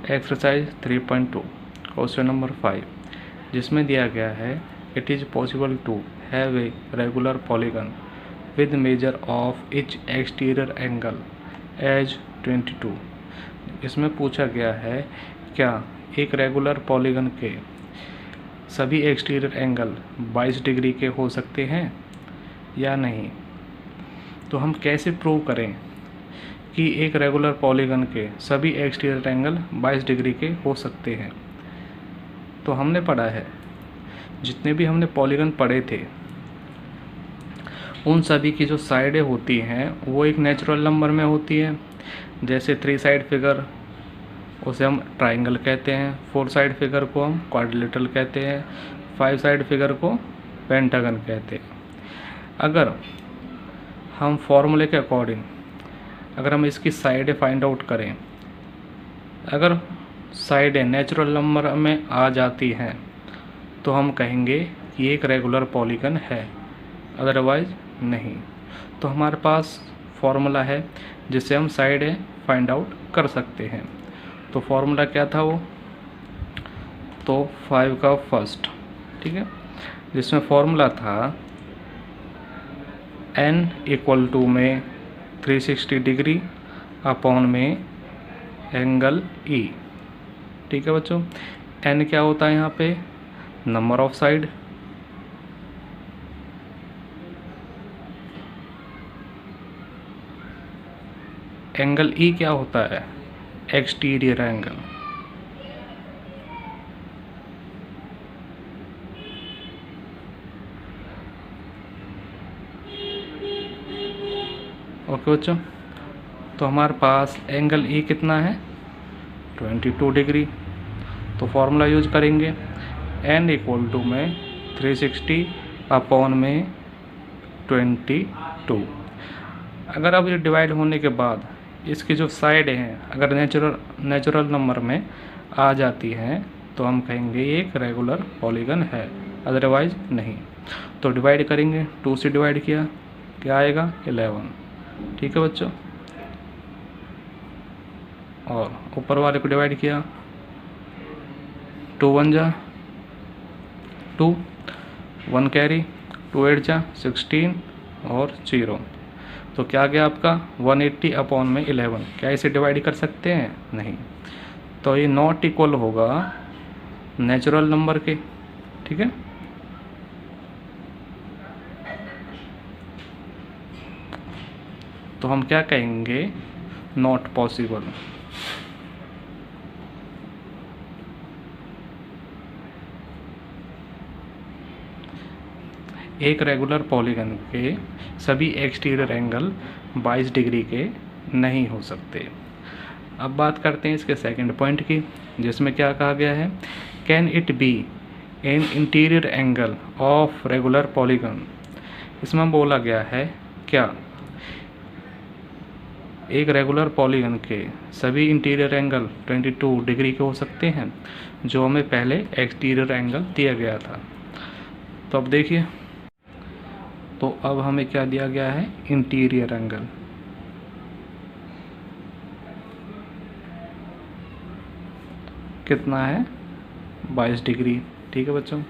Exercise 3.2 question number 5, जिसमें दिया गया है it is possible to have a regular polygon with measure of each exterior angle as 22। इसमें पूछा गया है क्या एक रेगुलर पॉलीगन के सभी एक्सटीरियर एंगल 22 डिग्री के हो सकते हैं या नहीं। तो हम कैसे प्रूव करें कि एक रेगुलर पॉलीगन के सभी एक्सटीरियर एंगल 22 डिग्री के हो सकते हैं। तो हमने पढ़ा है, जितने भी हमने पॉलीगन पढ़े थे उन सभी की जो साइडें होती हैं वो एक नेचुरल नंबर में होती है। जैसे 3 साइड फिगर उसे हम ट्राइंगल कहते हैं, 4 साइड फिगर को हम क्वाड्रिलेटरल कहते हैं, 5 साइड फिगर को पेंटागन कहते हैं। अगर हम फॉर्मूले के अकॉर्डिंग अगर हम इसकी साइडें फाइंड आउट करें, अगर साइडें नेचुरल नंबर में आ जाती हैं तो हम कहेंगे कि एक रेगुलर पॉलीगन है, अदरवाइज नहीं। तो हमारे पास फॉर्मूला है जिससे हम साइडें फाइंड आउट कर सकते हैं। तो फॉर्मूला क्या था वो, तो 5 का फर्स्ट, ठीक है, जिसमें फॉर्मूला था n इक्वल टू में 360 डिग्री अपॉन में एंगल E। ठीक है बच्चों, n क्या होता है यहाँ पे, number of side, angle E क्या होता है, एक्सटीरियर एंगल। ओके बच्चों, तो हमारे पास एंगल E कितना है, 22 डिग्री। तो फॉर्मूला यूज करेंगे n इक्वल टू में 360 अपॉन में 22। अगर अब ये डिवाइड होने के बाद इसकी जो साइड हैं अगर नेचुरल नंबर में आ जाती हैं तो हम कहेंगे एक रेगुलर पॉलीगन है, अदरवाइज नहीं। तो डिवाइड करेंगे, 2 से डिवाइड किया क्या आएगा, 11। ठीक है बच्चों, और ऊपर वाले को डिवाइड किया, 2 1 जा 2, 1 कैरी, 2 8 जा 16 और 0। तो क्या गया आपका 180 अपॉन में 11। क्या इसे डिवाइड कर सकते हैं, नहीं। तो ये नॉट इक्वल होगा नेचुरल नंबर के। ठीक है, तो हम क्या कहेंगे, नॉट पॉसिबल। एक रेगुलर पॉलीगन के सभी एक्सटीरियर एंगल 22 डिग्री के नहीं हो सकते। अब बात करते हैं इसके सेकंड पॉइंट की, जिसमें क्या कहा गया है, can it be an interior angle of regular polygon. इसमें बोला गया है क्या एक रेगुलर पॉलीगन के सभी इंटीरियर एंगल 22 डिग्री के हो सकते हैं, जो हमें पहले एक्सटीरियर एंगल दिया गया था। तो अब देखिए, तो अब हमें क्या दिया गया है, इंटीरियर एंगल। कितना है, 22 डिग्री। ठीक है बच्चों,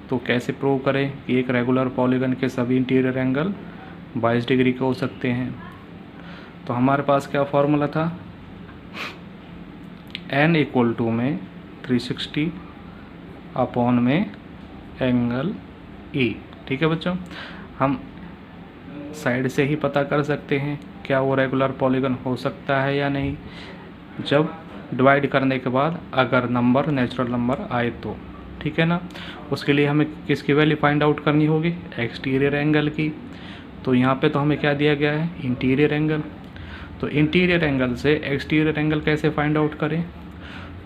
तो कैसे प्रूव करें कि एक रेगुलर पॉलीगन के सभी इंटीरियर एंगल 22 डिग्री के हो सकते हैं। तो हमारे पास क्या फॉर्मूला था, n इक्वल टू में 360 अपॉन में एंगल E। ठीक है बच्चों, हम साइड से ही पता कर सकते हैं क्या वो रेगुलर पॉलीगन हो सकता है या नहीं, जब डिवाइड करने के बाद अगर नंबर नेचुरल नंबर आए तो। ठीक है ना, उसके लिए हमें किसकी वैल्यू फाइंड आउट करनी होगी, एक्सटीरियर एंगल की। तो यहाँ पे तो हमें क्या दिया गया है, इंटीरियर एंगल। तो इंटीरियर एंगल से एक्सटीरियर एंगल कैसे फाइंड आउट करें,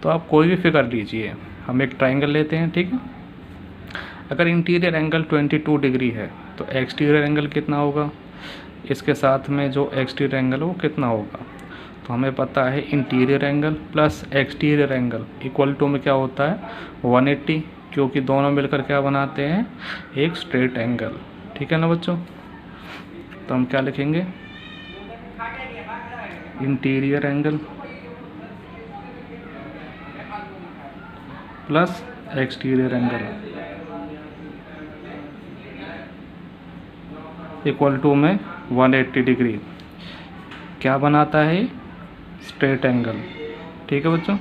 तो आप कोई भी फिगर लीजिए, हम एक ट्राइंगल लेते हैं। ठीक है, अगर इंटीरियर एंगल 22 डिग्री है तो एक्सटीरियर एंगल कितना होगा, इसके साथ में जो एक्सटीरियर एंगल वो कितना होगा। तो हमें पता है interior angle plus exterior angle equal to में क्या होता है, 180, क्योंकि दोनों मिलकर क्या बनाते हैं, एक स्ट्रेट एंगल। ठीक है ना बच्चों, तो हम क्या लिखेंगे, interior angle plus exterior angle equal to में 180 डिग्री क्या बनाता है? Straight angle. ठीक है बच्चों,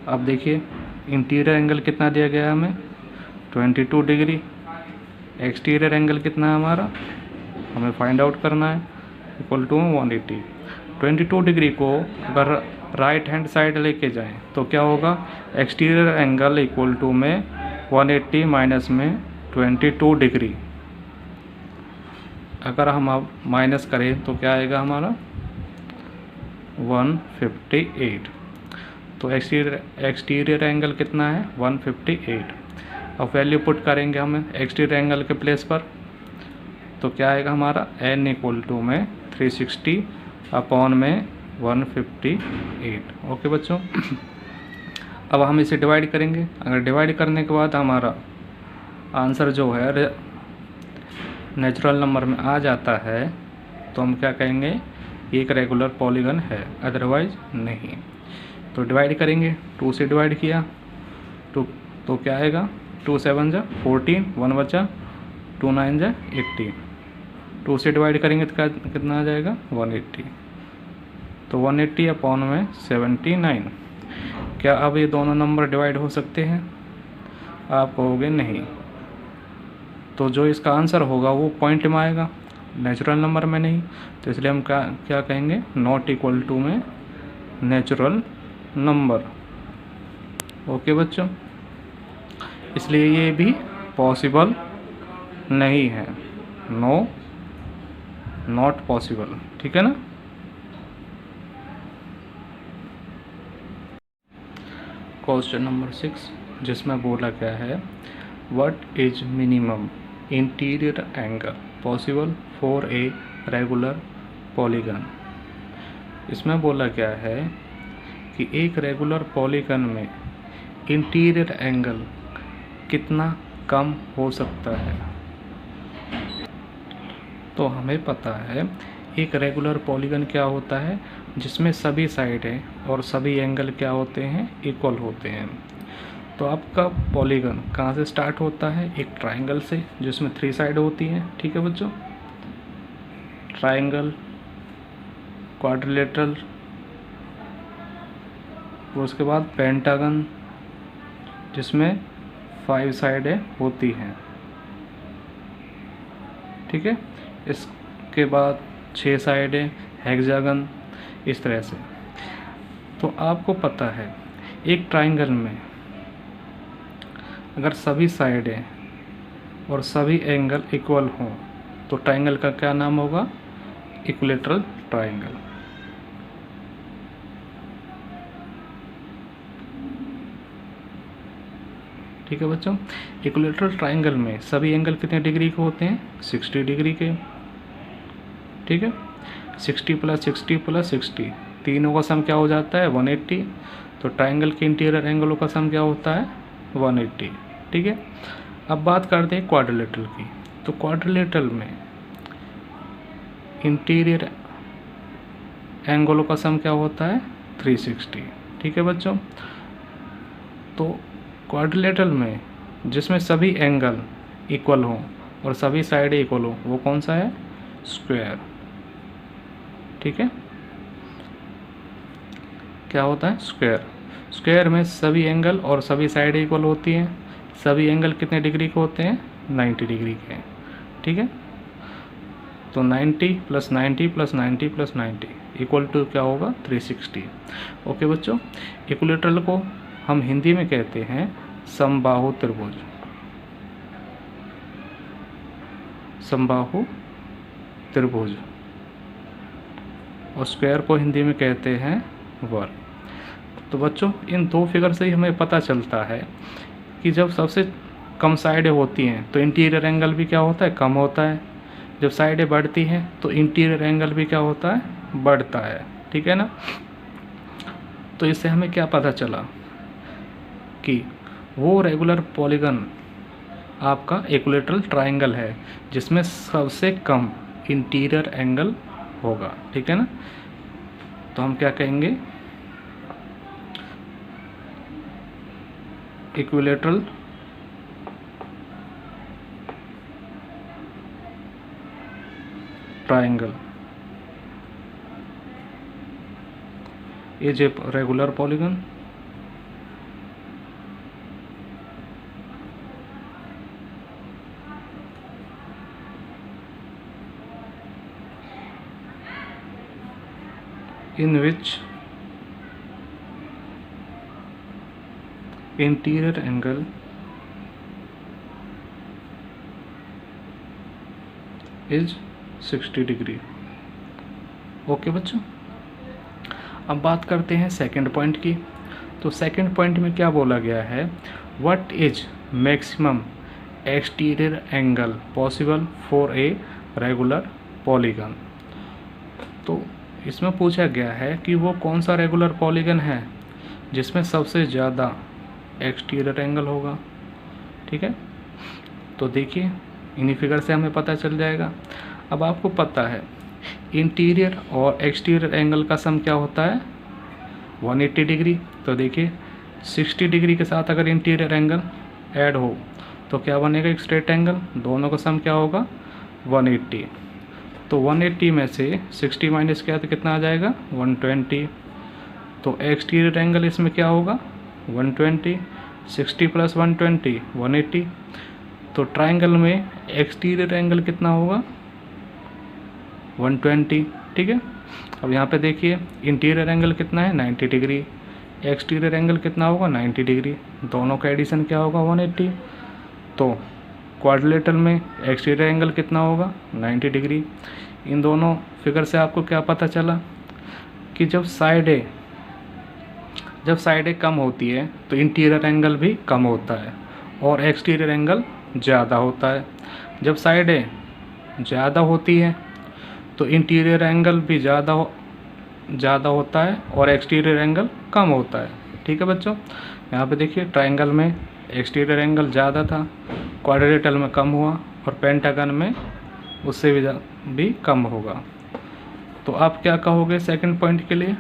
अब देखिए इंटीरियर एंगल कितना दिया गया है हमें? 22 डिग्री। एक्सटीरियर एंगल कितना है हमारा? हमें फाइंड आउट करना है, इक्वल टू 180। 22 डिग्री को अगर राइट हैंड साइड लेके जाएं तो क्या होगा? एक्सटीरियर एंगल इक्वल टू में 180 माइनस में 22 डिग्री। अगर हम अब माइनस करें तो क्या आएगा हमारा? 158। तो एक्सटीरियर एंगल कितना है? 158। अब वैल्यू पुट करेंगे हम एक्सटीरियर एंगल के प्लेस पर, तो क्या आएगा हमारा? n इक्वल टू में 360 अपॉन में 158। ओके बच्चों, अब हम इसे डिवाइड करेंगे। अगर डिवाइड करने के बाद हमारा आंसर जो है नेचुरल नंबर में आ जाता है तो हम क्या कहेंगे? एक रेगुलर पॉलीगन है, अदरवाइज नहीं। तो डिवाइड करेंगे, 2 से डिवाइड किया तो क्या आएगा? 2 7 जा 14, 1 बचा, 2 9 जा 80। 2 से डिवाइड करेंगे तो कितना आ जाएगा? 180। तो 180 अपॉन में 79। क्या अब ये दोनों नंबर डिवाइड हो सकते हैं? आप कहोगे नहीं। तो जो इसका आंसर होगा वो पॉइंट में आएगा, नेचुरल नंबर में नहीं। तो इसलिए हम क्या कहेंगे? नॉट इक्वल टू में नेचुरल नंबर। ओके बच्चों, इसलिए ये भी पॉसिबल नहीं है, नो नॉट पॉसिबल। ठीक है ना? क्वेश्चन नंबर 6 जिसमें बोला गया है what is minimum interior angle possible for a regular polygon. इसमें बोला गया है कि एक रेगुलर पॉलीगन में इंटीरियर एंगल कितना कम हो सकता है। तो हमें पता है एक रेगुलर पॉलीगन क्या होता है? जिसमें सभी साइडें और सभी एंगल क्या होते हैं? इक्वल होते हैं। तो आपका पॉलीगन कहाँ से स्टार्ट होता है? एक ट्राइंगल से जिसमें 3 साइड होती हैं। ठीक है बच्चों, ट्राइंगल, क्वाड्रिलेटरल, और उसके बाद पेंटागन जिसमें 5 साइडें होती हैं। ठीक है, इसके बाद 6 साइडें, हेक्सागन, इस तरह से। तो आपको पता है एक ट्राइंगल में अगर सभी साइडें और सभी एंगल इक्वल हों तो ट्राइंगल का क्या नाम होगा? Equilateral triangle. ठीक है बच्चों, इक्विलैटरल ट्राइंगल में सभी एंगल कितने डिग्री के होते हैं? 60 डिग्री के। ठीक है, 60 + 60 + 60, तीनों का सम क्या हो जाता है? 180। तो ट्राइंगल के इंटीरियर एंगलों का सम क्या होता है? 180। ठीक है, अब बात करते हैं क्वाड्रिलेटरल की। तो क्वाड्रिलेटरल में इंटीरियर एंगलों का सम क्या होता है? 360। ठीक है बच्चों, तो क्वाड्रिलेटरल में जिसमें सभी एंगल इक्वल हों और सभी साइडें इक्वल हों वो कौन सा है? स्क्वायर। ठीक है, क्या होता है? स्क्वायर। स्क्वायर में सभी एंगल और सभी साइडें इक्वल होती हैं। सभी एंगल कितने डिग्री के होते हैं? 90 डिग्री के। ठीक है, तो 90 + 90 + 90 + 90 इक्वल टू क्या होगा? 360। ओके बच्चों, इक्विलैटरल को हम हिंदी में कहते हैं समबाहु त्रिभुज। समबाहु त्रिभुज। और स्क्वायर को हिंदी में कहते हैं वर्ग। तो बच्चों इन 2 फिगर से ही हमें पता चलता है कि जब सबसे कम साइडें होती हैं तो इंटीरियर एंगल भी क्या होता है? कम होता है। जब साइडें बढ़ती हैं तो इंटीरियर एंगल भी क्या होता है? बढ़ता है। ठीक है ना? तो इससे हमें क्या पता चला कि वो रेगुलर पॉलीगन आपका इक्विलैटरल ट्राइंगल है जिसमें सबसे कम इंटीरियर एंगल होगा। ठीक है ना? तो हम क्या कहेंगे, equilateral triangle is a regular polygon in which interior angle is 60 degree. Okay बच्चों, अब बात करते हैं सेकंड पॉइंट की। तो सेकंड पॉइंट में क्या बोला गया है, what is maximum exterior angle possible for a regular polygon. तो इसमें पूछा गया है कि वो कौन सा रेगुलर पॉलीगन है जिसमें सबसे ज़्यादा एक्सटीरियर एंगल होगा। ठीक है, तो देखिए इन्हीं फिगर से हमें पता चल जाएगा। अब आपको पता है इंटीरियर और एक्सटीरियर एंगल का सम क्या होता है, 180 डिग्री। तो देखिए 60 डिग्री के साथ अगर इंटीरियर एंगल ऐड हो तो क्या बनेगा, एक स्ट्रेट एंगल। दोनों का सम क्या होगा, 180। तो 180 में से 60 माइनस किया तो कितना आ जाएगा, 120। तो एक्सटीरियर एंगल इसमें क्या होगा, 120। 60 प्लस 120 180। तो ट्राइंगल में एक्सटीरियर एंगल कितना होगा, 120। ठीक है, अब यहाँ पे देखिए इंटीरियर एंगल कितना है, 90 डिग्री। एक्सटीरियर एंगल कितना होगा, 90 डिग्री। दोनों का एडिशन क्या होगा, 180। तो क्वाड्रिलेटरल में एक्सटीरियर एंगल कितना होगा, 90 डिग्री। इन दोनों फिगर से आपको क्या पता चला कि जब साइडें कम होती है तो इंटीरियर एंगल भी कम होता है और एक्सटीरियर एंगल ज़्यादा होता है। जब साइडें ज़्यादा होती है तो इंटीरियर एंगल भी ज़्यादा होता है और एक्सटीरियर एंगल कम होता है। ठीक है बच्चों, यहाँ पे देखिए ट्राइंगल में एक्सटीरियर एंगल ज़्यादा था, क्वाड्रिलेटरल में कम हुआ और पेंटागन में उससे भी कम होगा। तो आप क्या कहोगे सेकंड पॉइंट के लिए,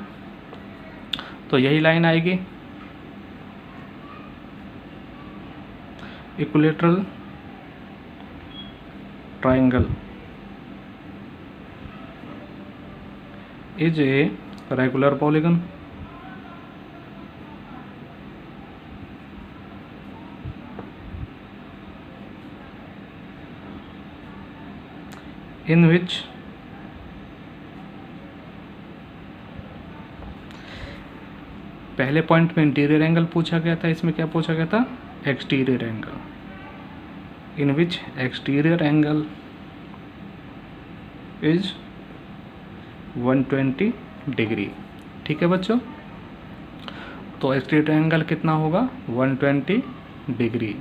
तो यही लाइन आएगी, equilateral triangle is a regular polygon in which पहले पॉइंट में इंटीरियर एंगल पूछा गया था, इसमें क्या पूछा गया था, exterior angle. In which exterior angle is 120 degree. ठीक है बच्चों, तो एक्सटीरियर एंगल कितना होगा, 120 डिग्री।